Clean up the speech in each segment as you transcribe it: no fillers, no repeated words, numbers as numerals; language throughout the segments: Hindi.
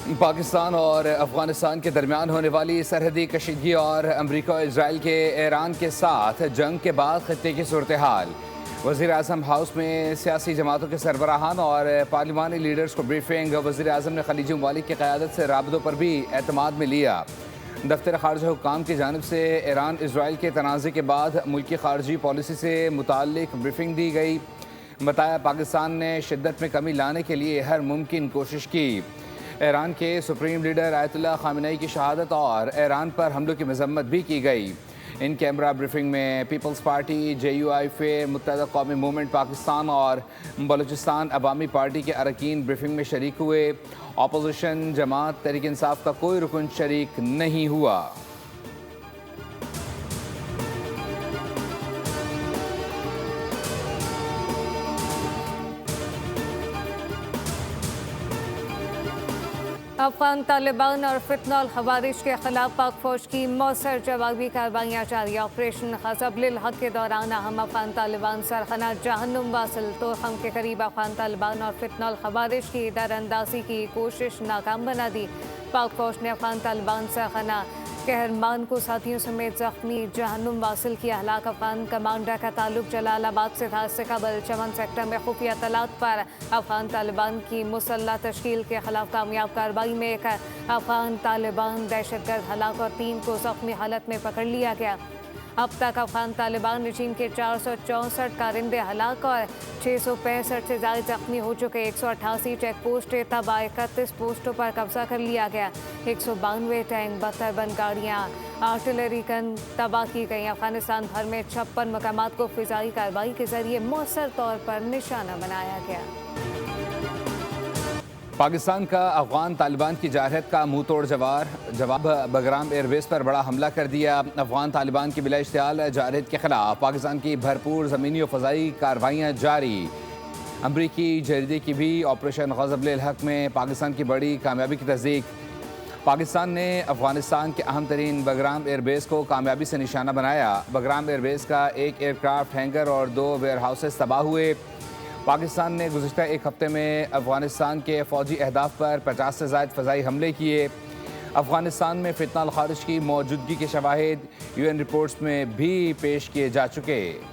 पाकिस्तान और अफगानिस्तान के दरमियान होने वाली सरहदी कशीदगी और अमरीका और इसराइल के ईरान के साथ जंग के बाद खत्ते की सूरत हाल। वज़ीर आज़म हाउस में सियासी जमातों के सरबराहान और पार्लिमानी लीडर्स को ब्रीफिंग। वज़ीर आज़म ने खलीजी ममालिक की क़यादत से राबतों पर भी एतमाद में लिया। दफ्तर ख़ारजा हुक्काम की जानिब से ईरान इसराइल के तनाज़े के बाद मुल्की ख़ारजी पॉलिसी से मुताल्लिक़ ब्रीफिंग दी गई। बताया पाकिस्तान ने शिद्दत में कमी लाने के लिए हर मुमकिन कोशिश की। ईरान के सुप्रीम लीडर आयतुल्लाह खामेनी की शहादत और ईरान पर हमलों की मजम्मत भी की गई। इन कैमरा ब्रीफिंग में पीपल्स पार्टी, JUIF, मुत्तहदा कौमी मूवमेंट पाकिस्तान और बलूचिस्तान अवामी पार्टी के अरकान ब्रीफिंग में शरीक हुए। अपोजिशन जमात तहरीक इंसाफ का कोई रुकन शरीक नहीं हुआ। अफगान तालिबान और फितनल खवारिज के खिलाफ पाक फौज की मौसर जवाबी कार्रवाइयाँ जारी। ऑपरेशन ग़ज़ब-उल हक़ के दौरान अहम अफगान तालिबान सरखना जहन्नुम वासिल तोरखम के करीब अफगान तालिबान और फितनल खवारिज की दरअंदाजी की कोशिश नाकाम बना दी। पाक फौज ने अफगान तालिबान सरखना कहरमान को साथियों समेत जख्मी जहन्नुम वासिल किया। हलाक अफगान कमांडर का ताल्लुक जलालाबाद से था। इससे कबल चमन सेक्टर में खुफिया तलात पर अफगान तालिबान की मुसल्लह तश्कील के खिलाफ कामयाब कार्रवाई में एक अफगान तालिबान दहशतगर्द हलाक और 3 को जख्मी हालत में पकड़ लिया गया। अब तक अफगान तालिबान रजीम के 464 कारिंदे हलाक और 665 से ज़्यादा जख्मी हो चुके। 188 चेक पोस्ट तबाह, 31 पोस्टों पर कब्जा कर लिया गया। 192 टैंक, 72 बंद गाड़ियाँ, आर्टिलरी गन तबाह की गई। अफगानिस्तान भर में 56 मकामात को फ़िज़ाई कार्रवाई के जरिए मौसर तौर पर निशाना बनाया गया। पाकिस्तान का अफगान तालिबान की जारहत का मुंह तोड़ जवाब। बगराम एयरबेस पर बड़ा हमला कर दिया। अफगान तालिबान की बिला इश्तियाल जारहत के खिलाफ पाकिस्तान की भरपूर ज़मीनी और फ़ज़ाई कार्रवाइयाँ जारी। अमरीकी जरीदे की भी ऑपरेशन ग़ज़ब-उल हक़ में पाकिस्तान की बड़ी कामयाबी की तस्दीक। पाकिस्तान ने अफगानिस्तान के अहम तरीन बगराम एयरबेस को कामयाबी से निशाना बनाया। बगराम एयरबेस का एक एयरक्राफ्ट हैंगर और 2 वेयर हाउसेस तबाह हुए। पाकिस्तान ने गुज़िश्ता एक हफ़्ते में अफगानिस्तान के फ़ौजी अहदाफ पर 50 से ज़ायद फ़ज़ाई हमले किए। अफगानिस्तान में फितनल ख़ारिज की मौजूदगी के शवाहिद UN रिपोर्ट्स में भी पेश किए जा चुके।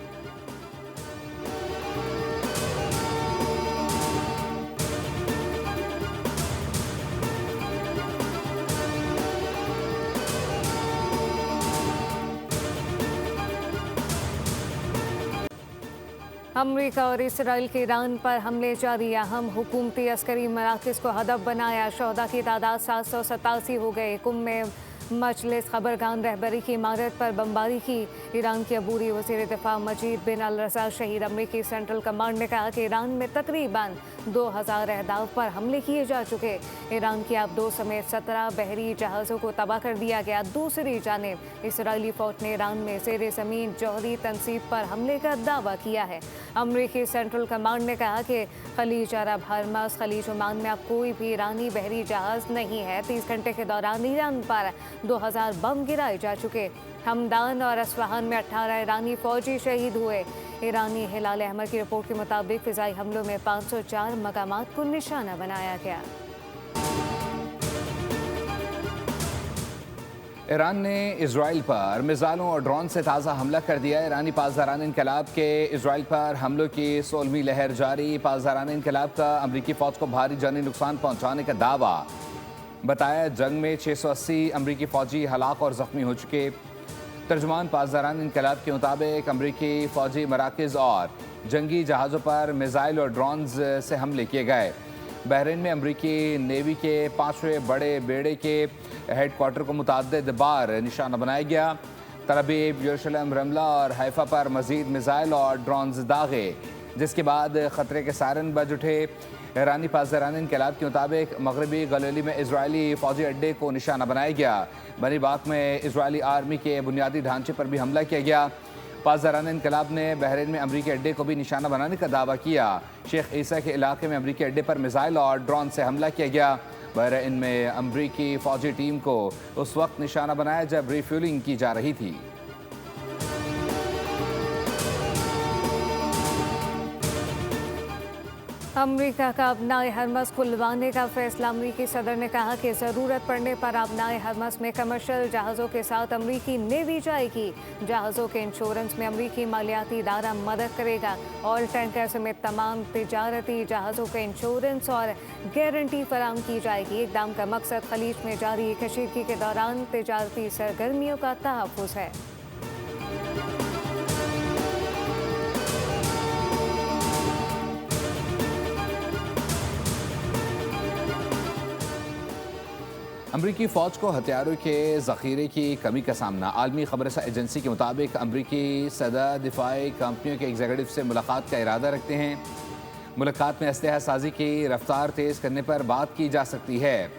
अमरीका और इसराइल के ईरान पर हमले जारी। अहम हुकूमती अस्करी मराकज़ को हदफ बनाया। शोहदा की तादाद 787 हो गए। कुम में मजलिस खबरगान रहबरी की इमारत पर बमबारी की। ईरान के अबूरी वज़ीर दिफा मजीद बिन अल रज़ा शहीद। अमरीकी सेंट्रल कमांड ने कहा कि ईरान में तकरीबन 2000 अहदाफ पर हमले किए जा चुके। ईरान की आबदो समेत 17 बहरी जहाज़ों को तबाह कर दिया गया। दूसरी जानिब इसराइली फ़ौज ने ईरान में ज़ेर ज़मीन जौहरी तनसीब पर हमले का दावा किया है। अमरीकी सेंट्रल कमांड ने कहा कि खलीज अरब, हरमस, खलीज ओमान में अब कोई भी ईरानी बहरी जहाज़ नहीं है। 30 घंटे के दौरान ईरान पर 2000 बम गिराए जा चुके। हमदान और अस्फहान में 18 ईरानी फौजी शहीद हुए। ईरानी हिलाल अहमर की रिपोर्ट के मुताबिक फ़िज़ाई हमलों में 504 मकामात को निशाना बनाया गया। ईरान ने इसराइल पर मिसाइलों और ड्रोन से ताज़ा हमला कर दिया। ईरानी पासदारान इनकलाब के इसराइल पर हमलों की 16वीं लहर जारी। पासदारान इनकलाब का अमरीकी फ़ौज को भारी जानी नुकसान पहुँचाने का दावा। बताया जंग में 680 अमरीकी फ़ौजी हलाक और ज़ख्मी हो चुके। तर्जुमान पासदारान इनकलाब के मुताबिक अमरीकी फ़ौजी मराकज़ और जंगी जहाज़ों पर मिसाइल और ड्रोन्स से हमले किए गए। बहरीन में अमरीकी नेवी के 5वें बड़े बेड़े के हेडक्वार्टर को मुतअद्दिद बार निशाना बनाया गया। तल-अवीव, यरूशलेम, रमला और हैफा पर मज़ीद मिसाइल और ड्रोन्स दागे, जिसके बाद ख़तरे के सायरन बज उठे। ईरानी पासदारान इनकलाब के मुताबिक मगरबी गलीली में इजरायली फ़ौजी अड्डे को निशाना बनाया गया। बनी बाक में इजरायली आर्मी के बुनियादी ढांचे पर भी हमला किया गया। पासदारान इनकलाब ने बहरीन में अमरीकी अड्डे को भी निशाना बनाने का दावा किया। शेख ईसा के इलाके में अमरीकी अड्डे पर मिसाइल और ड्रोन से हमला किया गया। बहरीन में अमरीकी फ़ौजी टीम को उस वक्त निशाना बनाया जब रिफ्यूलिंग की जा रही थी। अमरीका का अपनाए हरमस खुलवाने का फैसला। अमरीकी सदर ने कहा कि ज़रूरत पड़ने पर अपनाए हरमस में कमर्शियल जहाज़ों के साथ अमरीकी नेवी जाएगी। जहाज़ों के इंश्योरेंस में अमरीकी मालियाती इदारा मदद करेगा। ऑयल टैंकर समेत तमाम तिजारती जहाज़ों के इंश्योरेंस और गारंटी फराहम की जाएगी। इक़दाम का मकसद खलीज में जारी कशीदगी के दौरान तिजारती सरगर्मियों का तहफ़्फ़ुज़ है। अमरीकी फ़ौज को हथियारों के ज़ख़ीरे की कमी का सामना। आलमी ख़बरसा एजेंसी के मुताबिक अमरीकी सदर दिफाई कंपनियों के एग्जीक्यूटिव से मुलाकात का इरादा रखते हैं। मुलाकात में असलहा साजी की रफ्तार तेज़ करने पर बात की जा सकती है।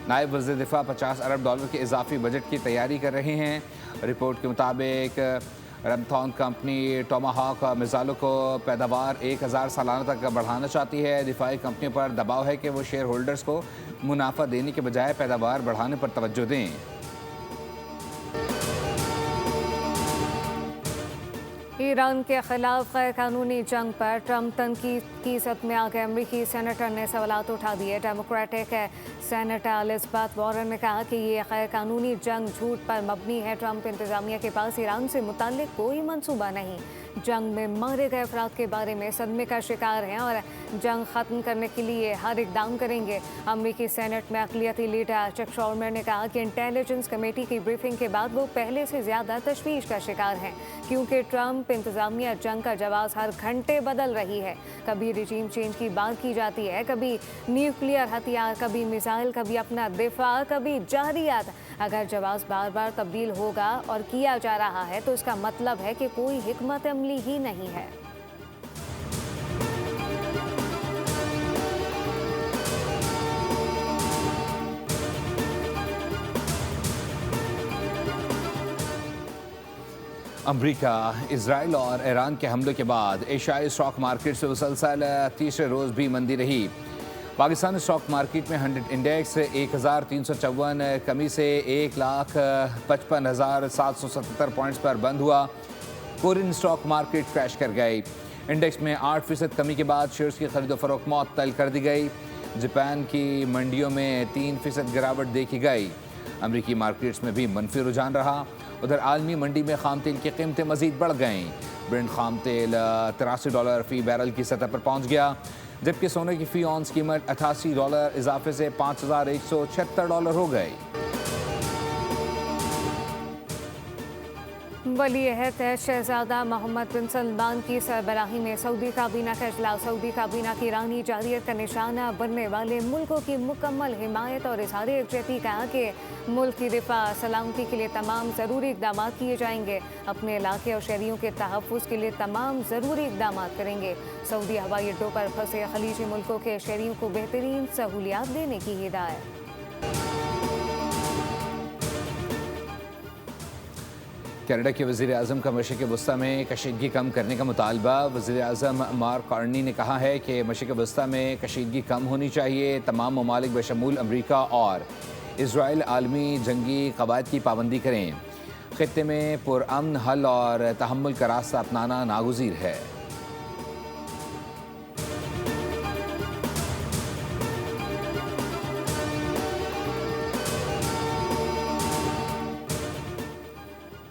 नायब वज़ीर दिफा $50 अरब के इजाफी बजट की तैयारी कर रहे हैं। रिपोर्ट के मुताबिक रमथॉन कंपनी टोमाहॉक मिसाइलों को पैदावार 1000 सालाना तक बढ़ाना चाहती है। दिफाई कंपनियों पर दबाव है कि वो शेयर होल्डर्स को मुनाफा देने के बजाय पैदावार बढ़ाने पर तवज्जो दें। ईरान के खिलाफ गैर कानूनी जंग पर ट्रंप तनकीद की सद में आ गए। अमरीकी सेनेटर ने सवालात उठा दिए। डेमोक्रेटिक सेनेटर एलिज़ाबेथ वॉरेन ने कहा कि ये गैर कानूनी जंग झूठ पर मबनी है। ट्रंप इंतजामिया के पास ईरान से मुताल्लिक कोई मंसूबा नहीं। जंग में मारे गए अफराद के बारे में सदमे का शिकार हैं और जंग ख़त्म करने के लिए हर इकदाम करेंगे। अमरीकी सेनेट में अक़लियती लीडर चक शॉर्मर ने कहा कि इंटेलिजेंस कमेटी की ब्रीफिंग के बाद वो पहले से ज़्यादा तशवीश का शिकार हैं, क्योंकि ट्रंप इंतज़ामिया जंग का जवाब हर घंटे बदल रही है। कभी रिजीम चेंज की बात की जाती है, कभी न्यूक्लियर हथियार, कभी मिसाइल, कभी अपना दिफा, कभी जारियात। अगर जवाब बार बार तब्दील होगा और किया जा रहा है तो इसका मतलब है कि कोई हिकमत अमली ही नहीं है। अमरीका, इजराइल और ईरान के हमलों के बाद एशियाई स्टॉक मार्केट से मुसलसल तीसरे रोज़ भी मंदी रही। पाकिस्तान स्टॉक मार्केट में 100 इंडेक्स 1354 कमी से 1,55,777 पॉइंट्स पर बंद हुआ। कोरियन स्टॉक मार्केट क्रैश कर गई। इंडेक्स में 8% कमी के बाद शेयर्स की खरीदो फरोख्त मुअत्तल कर दी गई। जापान की मंडियों में 3% गिरावट देखी गई। अमरीकी मार्केट्स में भी मनफी रुझान रहा। उधर आलमी मंडी में खाम तेल की कीमतें मजीद बढ़ गईं। ब्रेंट खाम तेल $83 फ़ी बैरल की सतह पर पहुंच गया, जबकि सोने की फ़ी ऑन्स कीमत $88 इजाफे से $5,176 हो गई। वली अहद शहजादा मोहम्मद बिन सलमान की सरबराही में सऊदी काबीना का इजलास। सऊदी काबीना की ईरानी जारियत का निशाना बनने वाले मुल्कों की मुकम्मल हिमायत और इज़हार यकजहती कहा कि मुल्क की दिफा सलामती के लिए तमाम ज़रूरी इक़दाम किए जाएंगे। अपने इलाके और शहरियों के तहफ़्फ़ुज़ के लिए तमाम ज़रूरी इक़दाम करेंगे। सऊदी हवाई अड्डों पर फंसे खलीजी मुल्कों के शहरियों को बेहतरीन सहूलियात देने की हिदायत। कनाडा के वज़ीर आज़म का मशरिक़ वस्ती में कशीदगी कम करने का मुतालबा। वज़ीर आज़म मार्क कार्नी ने कहा है कि मशरिक़ वस्ती में कशीदगी कम होनी चाहिए। तमाम ममालिक बशमूल अमरीका और इजराइल आलमी जंगी कवायद की पाबंदी करें। ख़ित्ते में पुरअमन हल और तहम्मुल का रास्ता अपनाना नागुज़ीर है।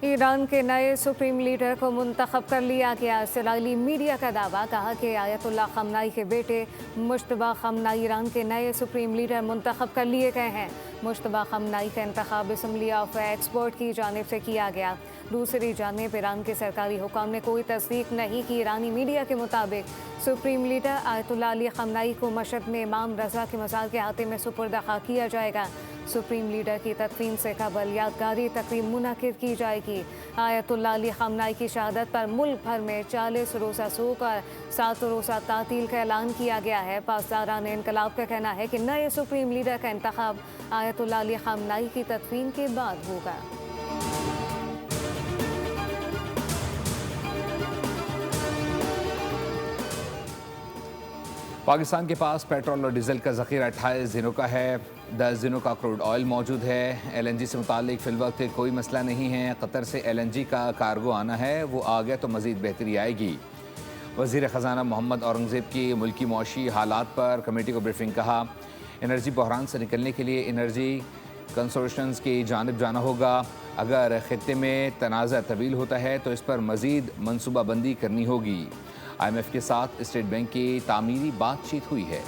ईरान के नए सुप्रीम लीडर को मुंतखब कर लिया गया। इसराइली मीडिया का दावा, कहा कि आयतुल्लाह खमनाई के बेटे मुश्तबा खमनाई ईरान के नए सुप्रीम लीडर मुंतखब कर लिए गए हैं। मुश्तबा खमनाई का इंतखाब असम्बली ऑफ एक्सपर्ट की जानिब से किया गया। दूसरी जानिब ईरान के सरकारी हुकाम ने कोई तस्दीक नहीं की। ईरानी मीडिया के मुताबिक सुप्रीम लीडर आयतुल्लाह अली खमनाई को मशहद में इमाम रज़ा के मज़ार के अहाते में सुपुर्द ख़ा किया जाएगा। सुप्रीम लीडर की तदफीन से कबल यादगारी तकरीब मुनक़िद की जाएगी। आयतुल्लाह अली खमनाई की शहादत पर मुल्क भर में 40 रोज़ा सूख और 7 रोज़ा तातील का ऐलान किया गया है। पासदारान इनकलाब का कहना है कि नए सुप्रीम लीडर का इंतखाब आयतुल्लाह अली खमनाई की तदफीन के बाद होगा। पाकिस्तान के पास पेट्रोल और डीजल का ज़ख़ीरा 28 दिनों का है। 10 दिनों का क्रूड ऑयल मौजूद है। LNG से मुतालिक फ़िलवक्त कोई मसला नहीं है। कतर से LNG का कार्गो आना है, वो आ गया तो मज़ीद बेहतरी आएगी। वज़ीर ख़जाना मोहम्मद औरंगज़ेब की मुल्की मौशी हालात पर कमेटी को ब्रीफिंग। कहा एनर्जी बहरान से निकलने के लिए एनर्जी कंसोर्शंस की जानिब जाना होगा। अगर ख़ित्ते में तनाज़ा तवील होता है तो इस पर मज़ीद मनसूबाबंदी करनी होगी। IMF के साथ स्टेट बैंक की तामीरी बातचीत हुई है।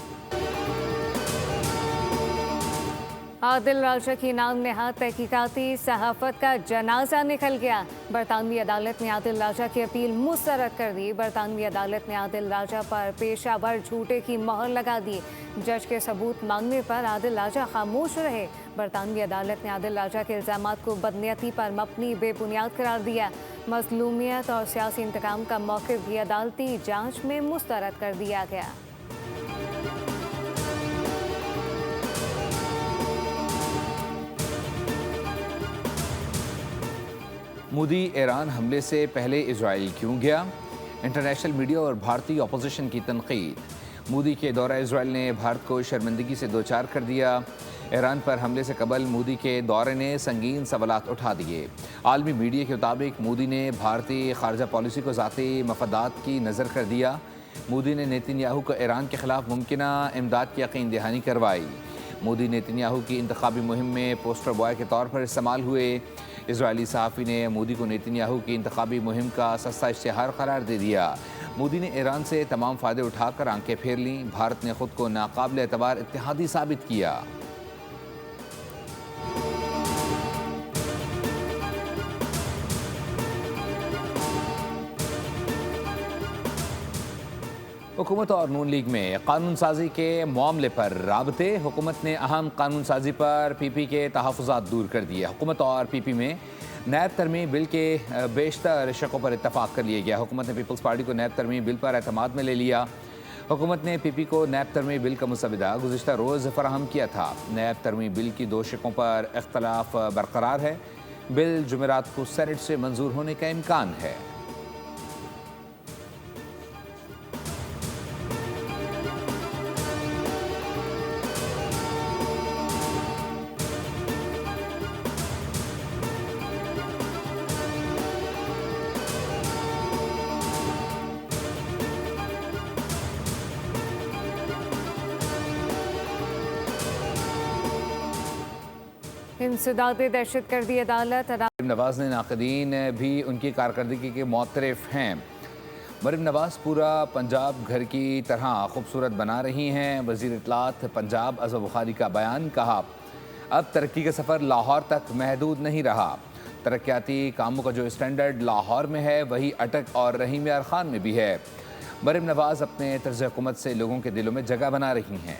आदिल राजा की नाम नहाद तहकीकाती सहाफ़त का जनाजा निकल गया। बरतानवी अदालत ने आदिल राजा की अपील मुस्तरद कर दी। बरतानवी अदालत ने आदिल राजा पर पेशावर झूठे की मोहर लगा दी। जज के सबूत मांगने पर आदिल राजा खामोश रहे। बरतानवी अदालत ने आदिल राजा के इल्ज़ामात को बदनीयती पर मबनी बेबुनियाद करार दिया। मज़लूमियत और सियासी इंतकाम का मौक़िफ़ भी अदालती जाँच में मुस्तरद कर दिया गया। मोदी ईरान हमले से पहले इजराइल क्यों गया? इंटरनेशनल मीडिया और भारतीय अपोजिशन की तनकीद। मोदी के दौरा इजराइल ने भारत को शर्मिंदगी से दो चार कर दिया। ईरान पर हमले से कबल मोदी के दौरे ने संगीन सवालात उठा दिए। आलमी मीडिया के मुताबिक मोदी ने भारतीय खारजा पॉलिसी को ज़ाती मफादात की नज़र कर दिया। मोदी ने नेतन्याहू को ईरान के खिलाफ मुमकिना इमदाद की यकीन दहानी करवाई। मोदी नेतन्याहू की इंतखाबी मुहिम में पोस्टर बॉय के तौर पर इस्तेमाल हुए। इजरायली सहाफ़ी ने मोदी को नेतन्याहू की इंतखाबी मुहिम का सस्ता इश्तिहार करार दे दिया। मोदी ने ईरान से तमाम फ़ायदे उठाकर आंखें फेर लीं। भारत ने खुद को नाकाबिल एतबार इत्तेहादी साबित किया। हुकूमत और नून लीग में कानून साजी के मामले पर राबते। हुकूमत ने अहम कानून साजी पर PP के तहफ़्फ़ुज़ात दूर कर दिए। हुकूमत और PP में नैब तरमीम बिल के बेशतर शकों पर इत्तफ़ाक़ कर लिया गया। हुकूमत ने पीपल्स पार्टी को नैब तरमीम बिल पर एतमाद में ले लिया। हुकूमत ने PP को नैब तरमीम बिल का मुसविदा गुज़िश्ता रोज़ फराहम किया था। नैब तरमीम बिल की दो शकों पर इख्तलाफ बरकरार है। बिल जुमेरात को सेनेट से मंजूर होने का इम्कान है। इंसदाद दहशतगर्दी अदालत। मरीम नवाज़ ने नाक़दीन भी उनकी कारकर्दगी के मुतरफ़ हैं। मरीम नवाज़ पूरा पंजाब घर की तरह खूबसूरत बना रही हैं। वज़ीर इत्तलात पंजाब अज़म बुखारी का बयान। कहा अब तरक्की का सफ़र लाहौर तक महदूद नहीं रहा। तरक्याती कामों का जो स्टैंडर्ड लाहौर में है वही अटक और रहीम यार खान में भी है। मरीम नवाज़ अपने तर्ज़ हुकूमत से लोगों के दिलों में जगह बना रही हैं।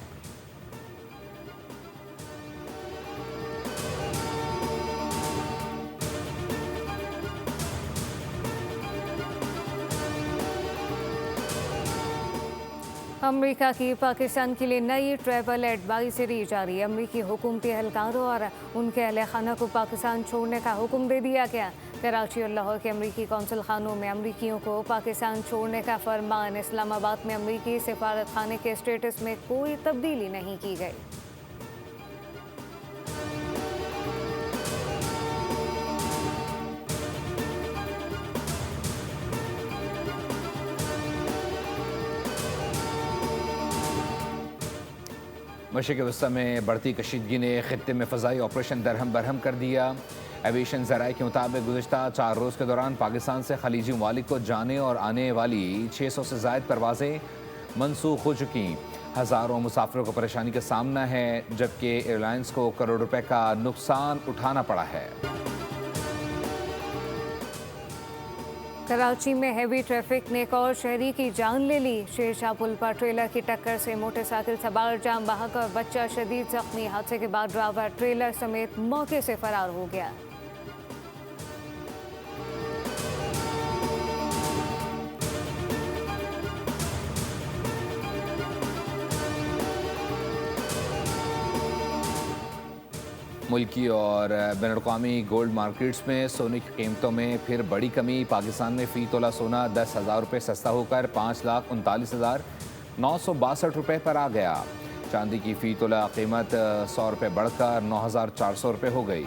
अमेरिका की पाकिस्तान के लिए नई ट्रैवल एडवाइजरी जारी। अमेरिकी हुकूमती एहलकारों और उनके अहल खाना को पाकिस्तान छोड़ने का हुक्म दे दिया गया। कराची और लाहौर के अमेरिकी कौंसल खानों में अमेरिकियों को पाकिस्तान छोड़ने का फरमान। इस्लामाबाद में अमेरिकी सिफारत खाने के स्टेटस में कोई तब्दीली नहीं की गई। मशरिक़ वस्ती में बढ़ती कशीदगी ने ख़ित्ते में फ़ज़ाई ऑपरेशन दरहम बरहम कर दिया। एविएशन ज़राए के मुताबिक गुज़िश्ता 4 रोज़ के दौरान पाकिस्तान से खलीजी ममालिक को जाने और आने वाली 600 से ज़ायद परवाज़ें मनसूख हो चुकी। हज़ारों मुसाफिरों को परेशानी का सामना है, जबकि एयरलाइंस को करोड़ रुपए का नुकसान उठाना पड़ा है। कराची में हैवी ट्रैफिक ने एक और शहरी की जान ले ली। शेरशाह पुल पर ट्रेलर की टक्कर से मोटरसाइकिल सवार जाम बहक और बच्चा शदीद जख्मी। हादसे के बाद ड्राइवर ट्रेलर समेत मौके से फरार हो गया। मुल्की और बैनुल-अक़वामी गोल्ड मार्केट्स में सोने की कीमतों में फिर बड़ी कमी। पाकिस्तान में फ़ी तोला सोना 10,000 रुपये सस्ता होकर 5,39,962 रुपये पर आ गया। चांदी की फ़ी तोला कीमत 100 रुपये बढ़कर 9,400 रुपये हो गई।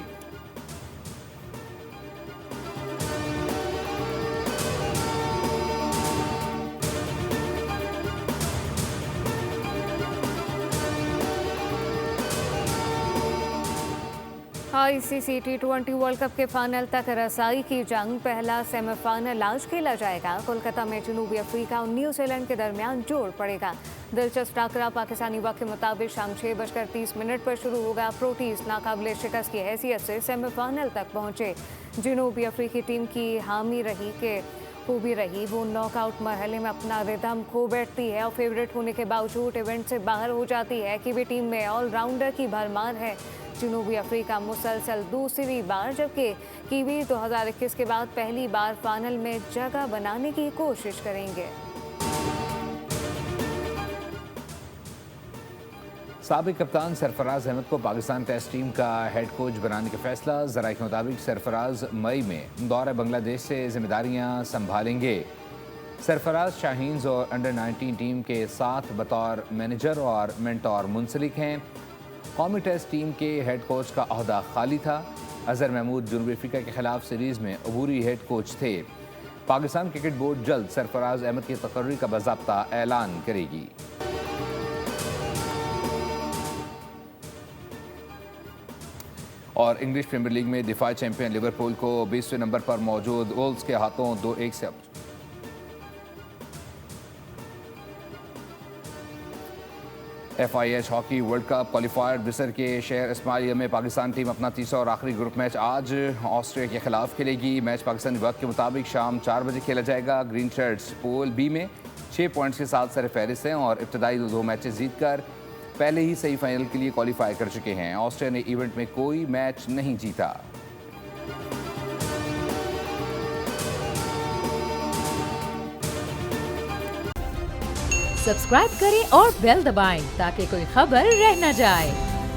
आईसीसी T20 वर्ल्ड कप के फाइनल तक रसाई की जंग, पहला सेमीफाइनल आज खेला जाएगा। कोलकाता में जनूबी अफ्रीका और न्यूजीलैंड के दरमियान जोड़ पड़ेगा। दिलचस्प टकराव पाकिस्तानी वक्त के मुताबिक शाम 6:30 पर शुरू होगा। प्रोटीज नाकाबिले शिकस्त की हैसियत से सेमीफाइनल तक पहुंचे। जनूबी अफ्रीकी टीम की हामी रही कि खूबी रही, वो नॉकआउट मरहले में अपना रिदम खो बैठती है और फेवरेट होने के बावजूद इवेंट से बाहर हो जाती है। कि भी टीम में ऑलराउंडर की भरमार है। जनूबी अफ्रीका मुसलसल दूसरी बार, जबकि कीवी 2021 के बाद पहली बार फाइनल में जगह बनाने की कोशिश करेंगे। साबिक कप्तान सरफराज अहमद को पाकिस्तान टेस्ट टीम का हेड कोच बनाने का फैसला। जराये के मुताबिक सरफराज मई में दौरे बांग्लादेश से जिम्मेदारियां संभालेंगे। सरफराज शाहीन्स और अंडर 19 टीम के साथ बतौर मैनेजर और मेंटोर मुंसलिक हैं। कौमी टेस्ट टीम के हेड कोच का अहदा खाली था। अजहर महमूद जनूबी अफ्रीका के खिलाफ सीरीज में अबूरी हेड कोच थे। पाकिस्तान क्रिकेट बोर्ड जल्द सरफराज अहमद की तकर्री का बाज़ाब्ता ऐलान करेगी। और इंग्लिश प्रीमियर लीग में दिफाई चैंपियन लिवरपूल को 20वें नंबर पर मौजूद वोल्व्स के हाथों 2-1 से FIH hockey world cup qualifier मिस्र के शहर इस्माइलिया में पाकिस्तान टीम अपना तीसरा और आखिरी ग्रुप मैच आज ऑस्ट्रिया के खिलाफ खेलेगी। मैच पाकिस्तानी वक्त के मुताबिक शाम 4 बजे खेला जाएगा। ग्रीन शर्ट्स पूल बी में 6 पॉइंट्स के साथ सरफहरिस्त हैं और इब्तदाई 2 मैचेस जीतकर पहले ही सेमीफाइनल के लिए क्वालिफाई कर चुके हैं। ऑस्ट्रिया ने इवेंट में कोई मैच नहीं जीता। सब्सक्राइब करें और बेल दबाएं ताकि कोई खबर रह न जाए।